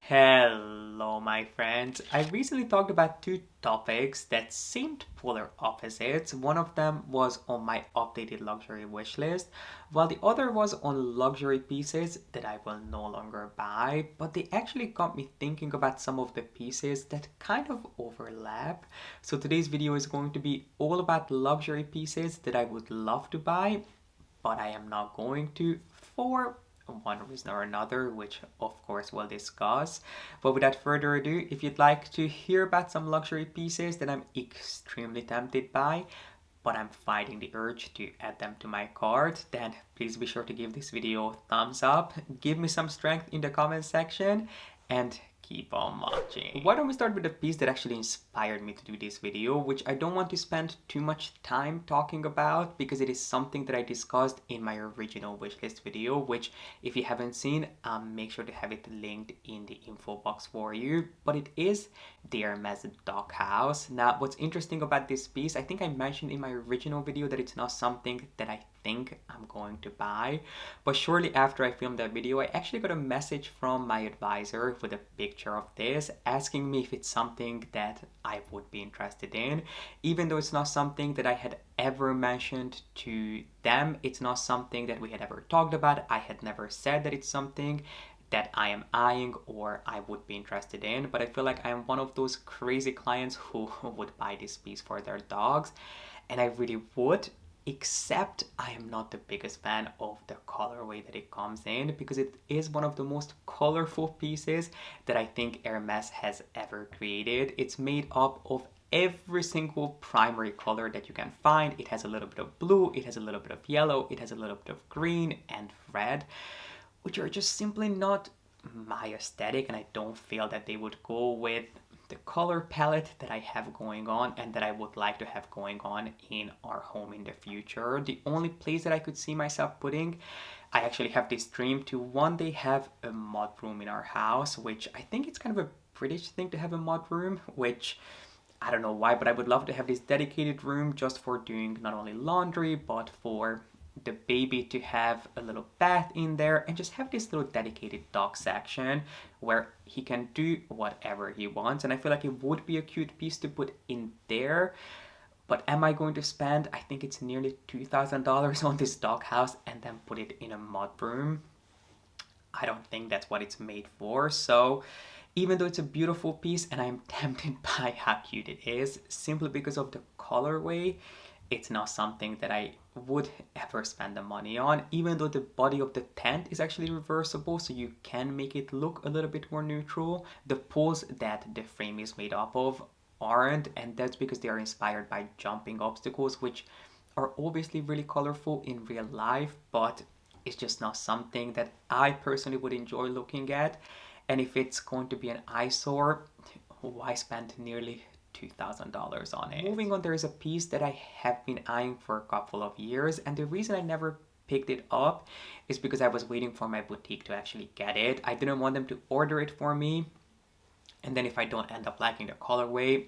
Hello, my friends. I recently talked about two topics that seemed polar opposites. One of them was on my updated luxury wish list, while the other was on luxury pieces that I will no longer buy. But they actually got me thinking about some of the pieces that kind of overlap. So today's video is going to be all about luxury pieces that I would love to buy, but I am not going to for one reason or another, which of course we'll discuss. But without further ado, if you'd like to hear about some luxury pieces that I'm extremely tempted by, but I'm fighting the urge to add them to my cart, then please be sure to give this video a thumbs up, give me some strength in the comment section, and keep on watching. Why don't we start with the piece that actually inspired me to do this video, which I don't want to spend too much time talking about because it is something that I discussed in my original wishlist video, which if you haven't seen, make sure to have it linked in the info box for you. But it is the Hermes doghouse. Now, what's interesting about this piece, I think I mentioned in my original video that it's not something that I think I'm going to buy, but shortly after I filmed that video, I actually got a message from my advisor with a picture of this asking me if it's something that I would be interested in. Even though it's not something that I had ever mentioned to them, it's not something that we had ever talked about, I had never said that it's something that I am eyeing or I would be interested in, but I feel like I am one of those crazy clients who would buy this piece for their dogs, and I really would. Except I am not the biggest fan of the colorway that it comes in, because it is one of the most colorful pieces that I think Hermes has ever created. It's made up of every single primary color that you can find. It has a little bit of blue, it has a little bit of yellow, it has a little bit of green and red, which are just simply not my aesthetic, and I don't feel that they would go with the color palette that I have going on and that I would like to have going on in our home in the future. The only place that I could see myself putting, I actually have this dream to one day have a mud room in our house, which I think it's kind of a British thing to have a mud room, which I don't know why, but I would love to have this dedicated room just for doing not only laundry, but for the baby to have a little bath in there and just have this little dedicated dog section where he can do whatever he wants. And I feel like it would be a cute piece to put in there. But am I going to spend, I think it's nearly $2,000 on this doghouse and then put it in a mud room? I don't think that's what it's made for. So even though it's a beautiful piece and I'm tempted by how cute it is, simply because of the colorway, it's not something that I would ever spend the money on, even though the body of the tent is actually reversible, so you can make it look a little bit more neutral. The poles that the frame is made up of aren't, and that's because they are inspired by jumping obstacles, which are obviously really colorful in real life, but it's just not something that I personally would enjoy looking at. And if it's going to be an eyesore, why spend nearly $2,000 on it? Moving on, there is a piece that I have been eyeing for a couple of years, and the reason I never picked it up is because I was waiting for my boutique to actually get it. I didn't want them to order it for me, and then if I don't end up liking the colorway,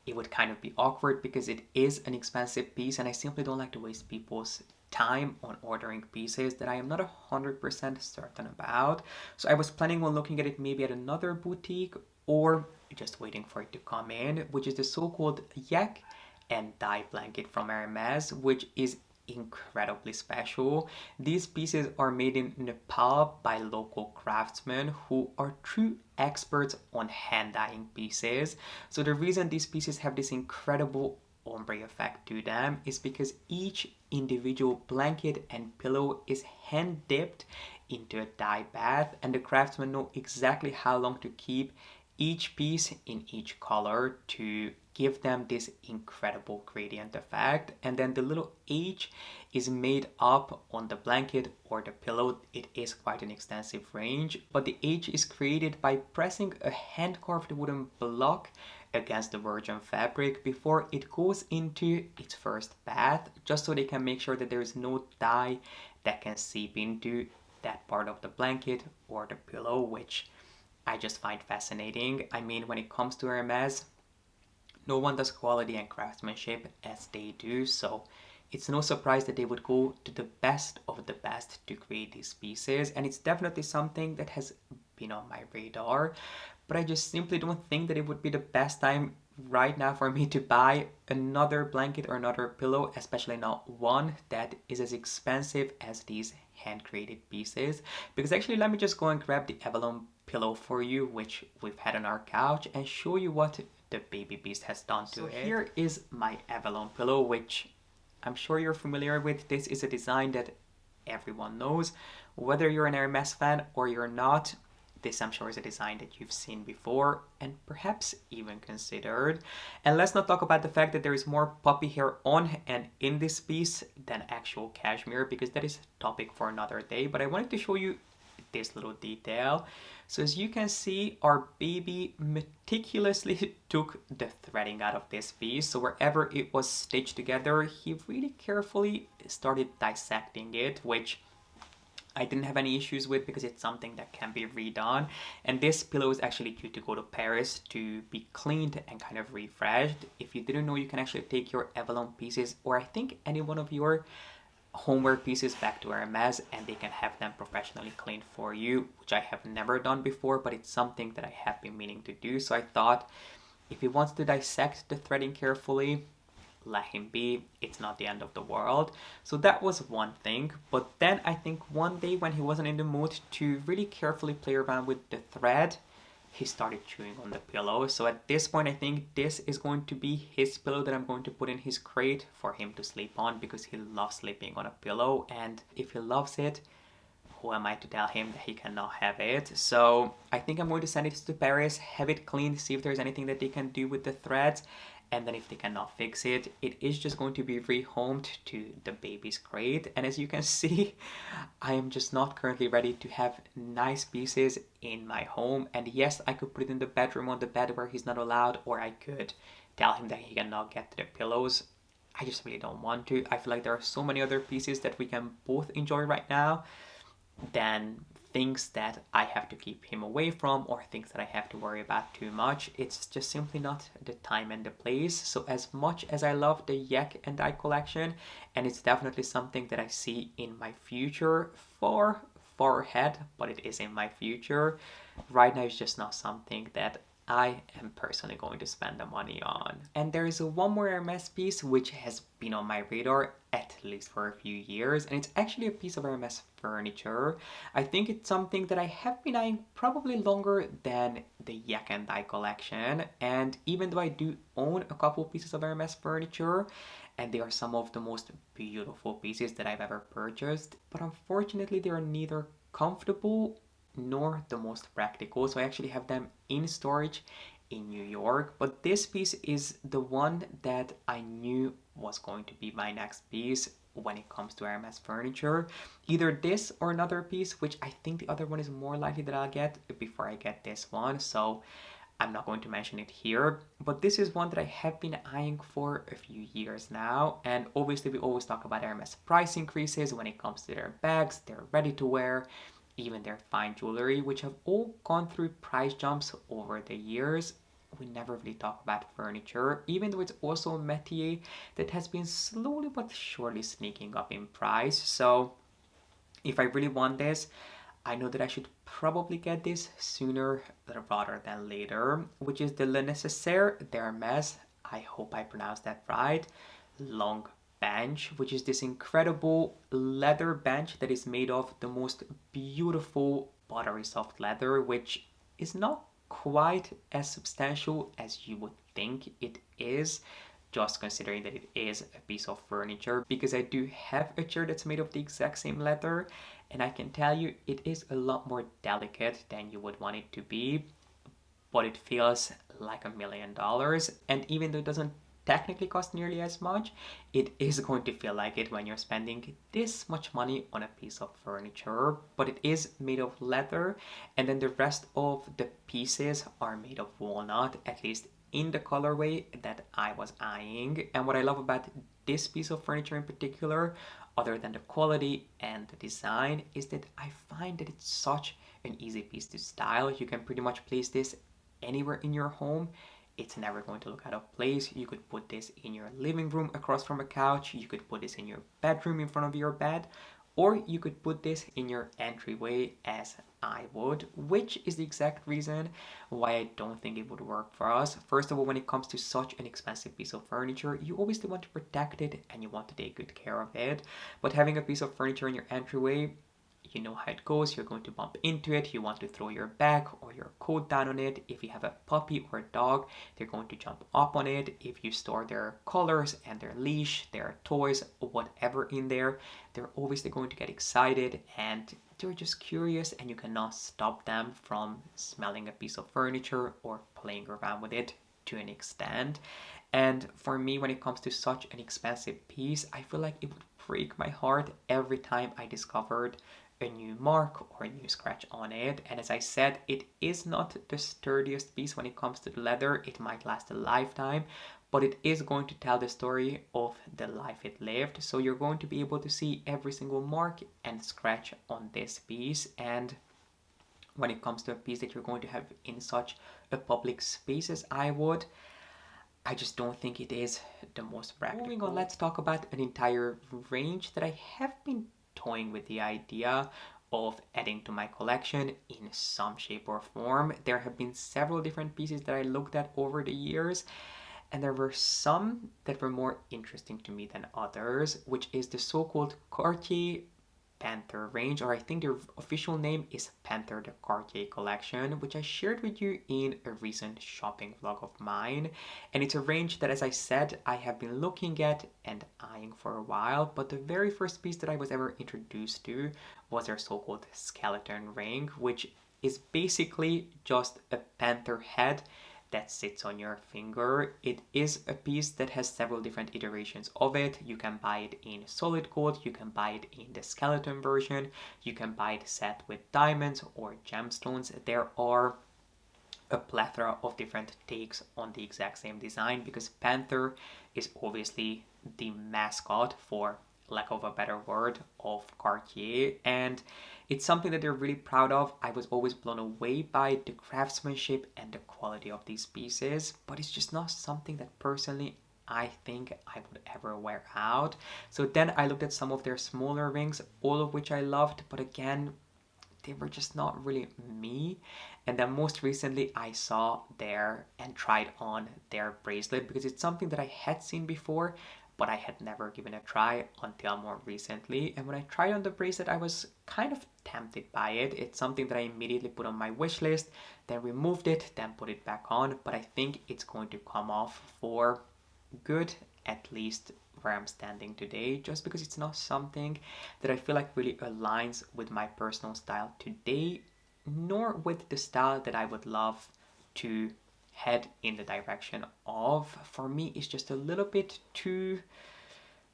it would kind of be awkward because it is an expensive piece and I simply don't like to waste people's time on ordering pieces that I am not 100% certain about. So I was planning on looking at it maybe at another boutique or just waiting for it to come in, which is the so-called yak and dye blanket from Hermes, which is incredibly special. These pieces are made in Nepal by local craftsmen who are true experts on hand dyeing pieces. So the reason these pieces have this incredible ombre effect to them is because each individual blanket and pillow is hand dipped into a dye bath, and the craftsmen know exactly how long to keep each piece in each color to give them this incredible gradient effect. And then the little H is made up on the blanket or the pillow. It is quite an extensive range, but the H is created by pressing a hand carved wooden block against the virgin fabric before it goes into its first bath, just so they can make sure that there is no dye that can seep into that part of the blanket or the pillow, which I just find fascinating. I mean, when it comes to Hermes, no one does quality and craftsmanship as they do, so it's no surprise that they would go to the best of the best to create these pieces, and it's definitely something that has been on my radar, but I just simply don't think that it would be the best time right now for me to buy another blanket or another pillow, especially not one that is as expensive as these hand created pieces. Because actually, let me just go and grab the Avalon pillow for you, which we've had on our couch, and show you what the baby beast has done to it. So here is my Avalon pillow, which I'm sure you're familiar with. This is a design that everyone knows. Whether you're an Hermes fan or you're not, this I'm sure is a design that you've seen before and perhaps even considered. And let's not talk about the fact that there is more puppy hair on and in this piece than actual cashmere, because that is a topic for another day. But I wanted to show you this little detail. So as you can see, our baby meticulously took the threading out of this piece. So wherever it was stitched together, he really carefully started dissecting it, which I didn't have any issues with because it's something that can be redone. And this pillow is actually due to go to Paris to be cleaned and kind of refreshed. If you didn't know, you can actually take your Avalon pieces, or I think any one of your homeware pieces, back to Hermes, and they can have them professionally cleaned for you, which I have never done before, but it's something that I have been meaning to do. So I thought, if he wants to dissect the threading carefully, let him be. It's not the end of the world. So that was one thing. But then I think one day when he wasn't in the mood to really carefully play around with the thread, he started chewing on the pillow. So at this point, I think this is going to be his pillow that I'm going to put in his crate for him to sleep on, because he loves sleeping on a pillow. And if he loves it, who am I to tell him that he cannot have it? So I think I'm going to send it to Paris, have it cleaned, see if there's anything that they can do with the threads. And then if they cannot fix it, it is just going to be rehomed to the baby's crate. And as you can see, I am just not currently ready to have nice pieces in my home. And yes, I could put it in the bedroom on the bed where he's not allowed, or I could tell him that he cannot get to the pillows. I just really don't want to. I feel like there are so many other pieces that we can both enjoy right now than things that I have to keep him away from, or things that I have to worry about too much. It's just simply not the time and the place. So as much as I love the Yak and I collection, and it's definitely something that I see in my future, far ahead, but it is in my future, right now it's just not something that I am personally going to spend the money on. And there is one more Hermes piece which has been on my radar at least for a few years, and it's actually a piece of Hermes furniture. I think it's something that I have been eyeing probably longer than the Yak and I collection, and even though I do own a couple pieces of Hermes furniture, and they are some of the most beautiful pieces that I've ever purchased, but unfortunately they are neither comfortable nor the most practical. So I actually have them in storage in New York, but this piece is the one that I knew was going to be my next piece when it comes to Hermes furniture. Either this or another piece, which I think the other one is more likely that I'll get before I get this one, so I'm not going to mention it here. But this is one that I have been eyeing for a few years now, and obviously we always talk about Hermes price increases when it comes to their bags, their ready to wear, even their fine jewelry, which have all gone through price jumps over the years. We never really talk about furniture, even though it's also a métier that has been slowly but surely sneaking up in price. So if I really want this, I know that I should probably get this sooner rather than later, which is the Le Nécessaire d'Hermès, I hope I pronounced that right, long bench, which is this incredible leather bench that is made of the most beautiful buttery soft leather, which is not quite as substantial as you would think it is, just considering that it is a piece of furniture, because I do have a chair that's made of the exact same leather, and I can tell you it is a lot more delicate than you would want it to be, but it feels like $1,000,000. And even though it doesn't technically cost nearly as much, it is going to feel like it when you're spending this much money on a piece of furniture. But it is made of leather, and then the rest of the pieces are made of walnut, at least in the colorway that I was eyeing. And what I love about this piece of furniture in particular, other than the quality and the design, is that I find that it's such an easy piece to style. You can pretty much place this anywhere in your home. It's never going to look out of place. You could put this in your living room across from a couch. You could put this in your bedroom in front of your bed, or you could put this in your entryway as I would, which is the exact reason why I don't think it would work for us. First of all, when it comes to such an expensive piece of furniture, you obviously want to protect it and you want to take good care of it. But having a piece of furniture in your entryway, you know how it goes. You're going to bump into it. You want to throw your bag or your coat down on it. If you have a puppy or a dog, they're going to jump up on it. If you store their collars and their leash, their toys, whatever in there, they're obviously going to get excited and they're just curious, and you cannot stop them from smelling a piece of furniture or playing around with it to an extent. And for me, when it comes to such an expensive piece, I feel like it would break my heart every time I discovered a new mark or a new scratch on it. And as I said, it is not the sturdiest piece when it comes to the leather. It might last a lifetime, but it is going to tell the story of the life it lived. So you're going to be able to see every single mark and scratch on this piece. And when it comes to a piece that you're going to have in such a public space as I just don't think it is the most practical. Moving on, let's talk about an entire range that I have been toying with the idea of adding to my collection in some shape or form. There have been several different pieces that I looked at over the years, and there were some that were more interesting to me than others, which is the so-called Cartier Panther range, or I think their official name is Panther the Cartier collection, which I shared with you in a recent shopping vlog of mine. And it's a range that, as I said, I have been looking at and eyeing for a while, but the very first piece that I was ever introduced to was their so-called skeleton ring, which is basically just a panther head that sits on your finger. It is a piece that has several different iterations of it. You can buy it in solid gold, you can buy it in the skeleton version, you can buy it set with diamonds or gemstones. There are a plethora of different takes on the exact same design because Panther is obviously the mascot, for lack of a better word, of Cartier, and it's something that they're really proud of. I was always blown away by the craftsmanship and the quality of these pieces, but it's just not something that personally I think I would ever wear out. So then I looked at some of their smaller rings, all of which I loved, but again, they were just not really me. And then most recently I saw their and tried on their bracelet because it's something that I had seen before, but I had never given a try until more recently. And when I tried on the bracelet, I was kind of tempted by it. It's something that I immediately put on my wish list, then removed it, then put it back on. But I think it's going to come off for good, at least where I'm standing today, just because it's not something that I feel like really aligns with my personal style today, nor with the style that I would love to head in the direction of. For me, it's just a little bit too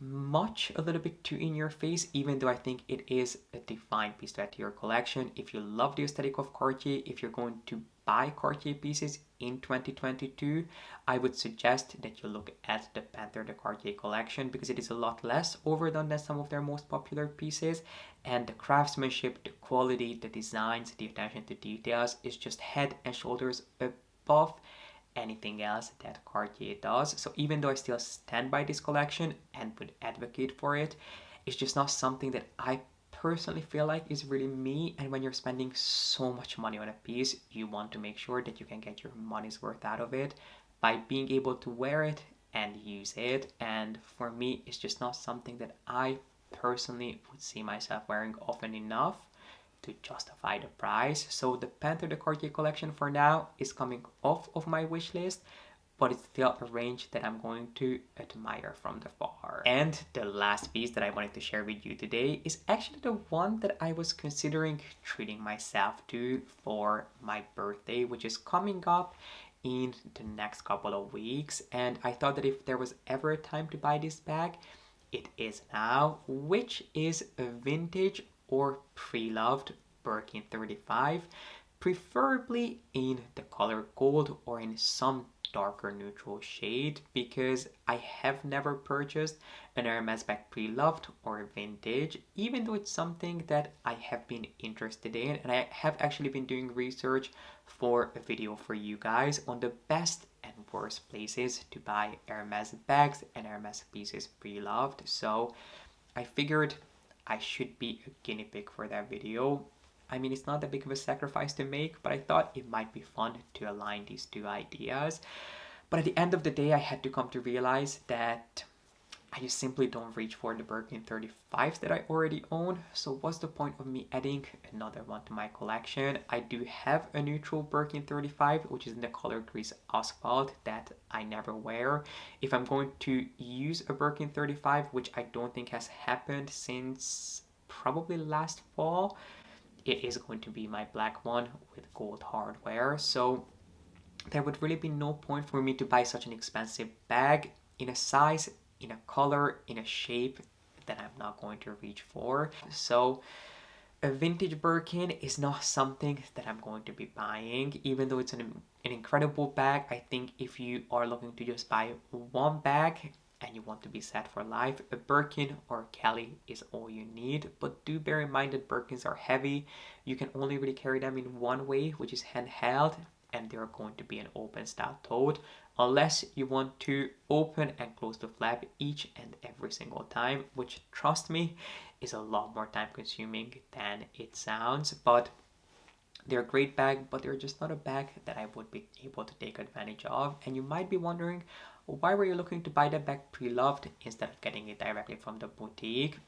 much, a little bit too in your face, even though I think it is a defined piece to add to your collection. If you love the aesthetic of Cartier, if you're going to buy Cartier pieces in 2022, I would suggest that you look at the Panther the Cartier collection because it is a lot less overdone than some of their most popular pieces, and the craftsmanship, the quality, the designs, the attention to details is just head and shoulders above anything else that Cartier does. So even though I still stand by this collection and would advocate for it, it's just not something that I personally feel like is really me. And when you're spending so much money on a piece, you want to make sure that you can get your money's worth out of it by being able to wear it and use it. And for me, it's just not something that I personally would see myself wearing often enough to justify the price. So the Panther de Cartier collection for now is coming off of my wish list, but it's still a range that I'm going to admire from the far. And the last piece that I wanted to share with you today is actually the one that I was considering treating myself to for my birthday, which is coming up in the next couple of weeks. And I thought that if there was ever a time to buy this bag, it is now, which is a vintage or pre-loved Birkin 35, preferably in the color gold or in some darker neutral shade, because I have never purchased an Hermes bag pre-loved or vintage, even though it's something that I have been interested in, and I have actually been doing research for a video for you guys on the best and worst places to buy Hermes bags and Hermes pieces pre-loved. So I figured I should be a guinea pig for that video. I mean, it's not that big of a sacrifice to make, but I thought it might be fun to align these two ideas. But at the end of the day, I had to come to realize that I just simply don't reach for the Birkin 35s that I already own. So what's the point of me adding another one to my collection? I do have a neutral Birkin 35, which is in the color grease asphalt, that I never wear. If I'm going to use a Birkin 35, which I don't think has happened since probably last fall, it is going to be my black one with gold hardware. So there would really be no point for me to buy such an expensive bag in a size, in a color, in a shape that I'm not going to reach for. So a vintage Birkin is not something that I'm going to be buying, even though it's an incredible bag. I think if you are looking to just buy one bag and you want to be set for life, a Birkin or a Kelly is all you need. But do bear in mind that Birkins are heavy. You can only really carry them in one way, which is handheld, and they're going to be an open style tote, unless you want to open and close the flap each and every single time, which, trust me, is a lot more time consuming than it sounds. But they're a great bag, but they're just not a bag that I would be able to take advantage of. And you might be wondering, why were you looking to buy that bag pre-loved instead of getting it directly from the boutique?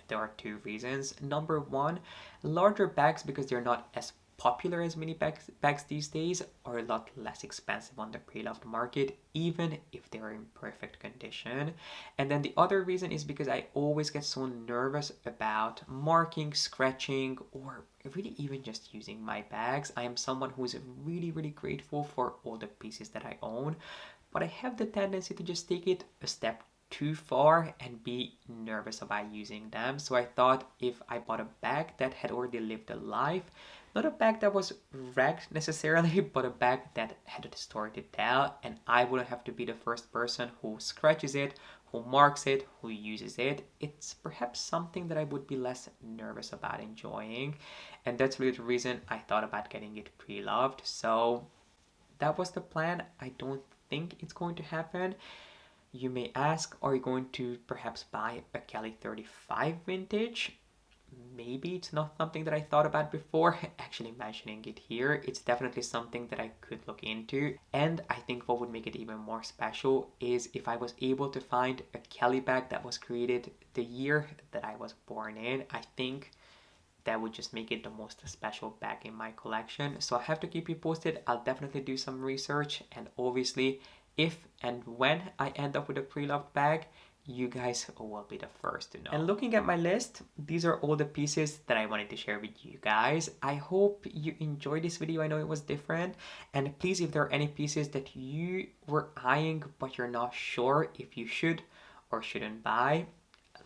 There are two reasons. Number one, larger bags, because they're not as popular as mini bags these days, are a lot less expensive on the pre-loved market, even if they're in perfect condition. And then the other reason is because I always get so nervous about marking, scratching, or really even just using my bags. I am someone who's really, really grateful for all the pieces that I own, but I have the tendency to just take it a step too far and be nervous about using them. So I thought if I bought a bag that had already lived a life, not a bag that was wrecked necessarily, but a bag that had a story to tell, and I wouldn't have to be the first person who scratches it, who marks it, who uses it. It's perhaps something that I would be less nervous about enjoying, and that's really the reason I thought about getting it pre-loved. So that was the plan. I don't think it's going to happen. You may ask, are you going to perhaps buy a Kelly 35 vintage? Maybe. It's not something that I thought about before. Actually mentioning it here, it's definitely something that I could look into. And I think what would make it even more special is if I was able to find a Kelly bag that was created the year that I was born in. I think that would just make it the most special bag in my collection. So I have to keep you posted. I'll definitely do some research, and obviously if and when I end up with a pre-loved bag, you guys will be the first to know. And looking at my list, these are all the pieces that I wanted to share with you guys. I hope you enjoyed this video. I know it was different. And please, if there are any pieces that you were eyeing but you're not sure if you should or shouldn't buy,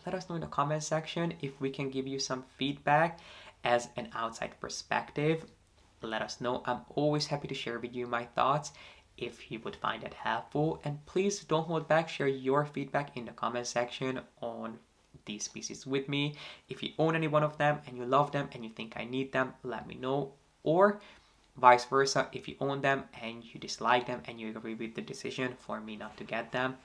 let us know in the comment section. If we can give you some feedback as an outside perspective, let us know. I'm always happy to share with you my thoughts if you would find it helpful. And please don't hold back, share your feedback in the comment section on these pieces with me. If you own any one of them and you love them and you think I need them, let me know. Or vice versa, if you own them and you dislike them and you agree with the decision for me not to get them,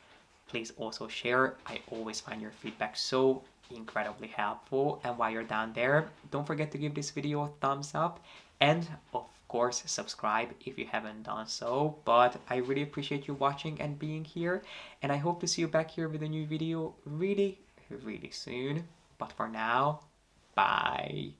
please also share. I always find your feedback so incredibly helpful. And while you're down there, don't forget to give this video a thumbs up, and of course subscribe if you haven't done so. But I really appreciate you watching and being here, and I hope to see you back here with a new video really, really soon. But for now, bye.